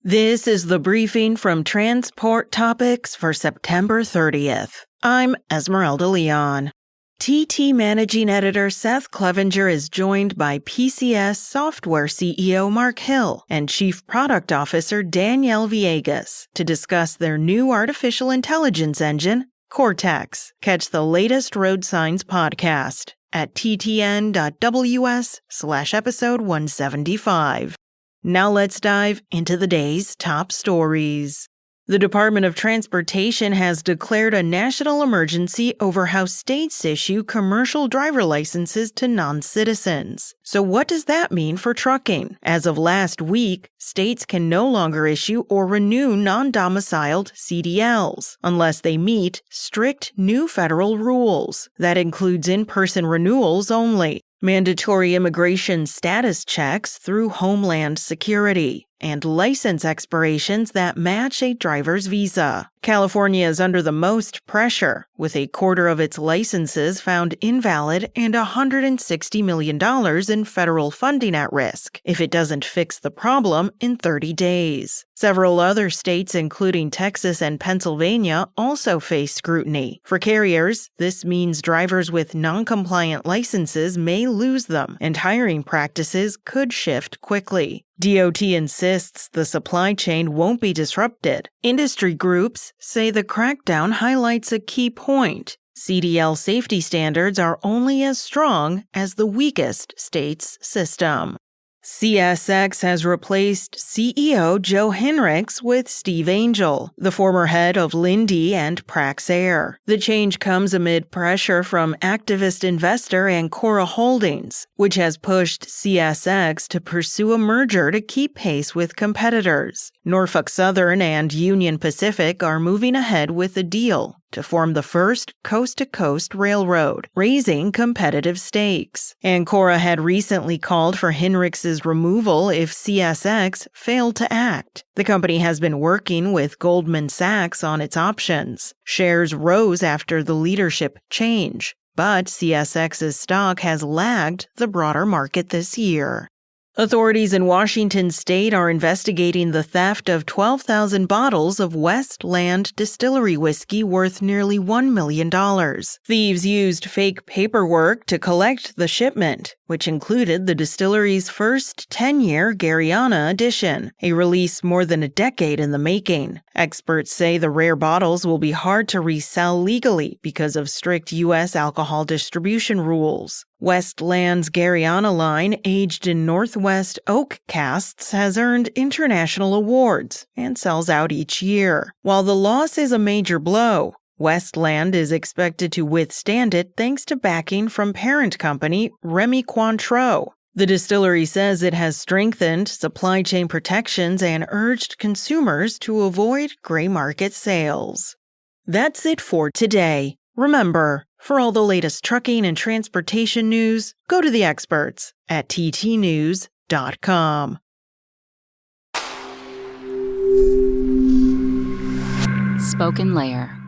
This is the briefing from Transport Topics for September 30th. I'm Esmeralda Leon. TT Managing Editor Seth Clevenger is joined by PCS Software CEO Mark Hill and Chief Product Officer Danielle Villegas to discuss their new artificial intelligence engine, Cortex. Catch the latest Road Signs podcast at ttn.ws/episode 175. Now let's dive into the day's top stories. The Department of Transportation has declared a national emergency over how states issue commercial driver licenses to non-citizens. So what does that mean for trucking? As of last week, states can no longer issue or renew non-domiciled CDLs unless they meet strict new federal rules. That includes in-person renewals only, mandatory immigration status checks through Homeland Security, and license expirations that match a driver's visa. California is under the most pressure, with a quarter of its licenses found invalid and $160 million in federal funding at risk if it doesn't fix the problem in 30 days. Several other states, including Texas and Pennsylvania, also face scrutiny. For carriers, this means drivers with non-compliant licenses may lose them, and hiring practices could shift quickly. DOT insists the supply chain won't be disrupted. Industry groups say the crackdown highlights a key point. CDL safety standards are only as strong as the weakest state's system. CSX has replaced CEO Joe Hinrichs with Steve Angel, the former head of Linde and Praxair. The change comes amid pressure from activist investor Ancora Holdings, which has pushed CSX to pursue a merger to keep pace with competitors. Norfolk Southern and Union Pacific are moving ahead with a deal to form the first coast-to-coast railroad, raising competitive stakes. Ancora had recently called for Hinrichs' removal if CSX failed to act. The company has been working with Goldman Sachs on its options. Shares rose after the leadership change, but CSX's stock has lagged the broader market this year. Authorities in Washington state are investigating the theft of 12,000 bottles of Westland distillery whiskey worth nearly $1 million. Thieves used fake paperwork to collect the shipment, which included the distillery's first 10-year Garyana edition, a release more than a decade in the making. Experts say the rare bottles will be hard to resell legally because of strict U.S. alcohol distribution rules. Westland's Garyana line, aged in Northwest oak casks, has earned international awards and sells out each year. While the loss is a major blow, Westland is expected to withstand it thanks to backing from parent company Remy Cointreau. The distillery says it has strengthened supply chain protections and urged consumers to avoid gray market sales. That's it for today. Remember, for all the latest trucking and transportation news, go to the experts at ttnews.com. Spoken Layer.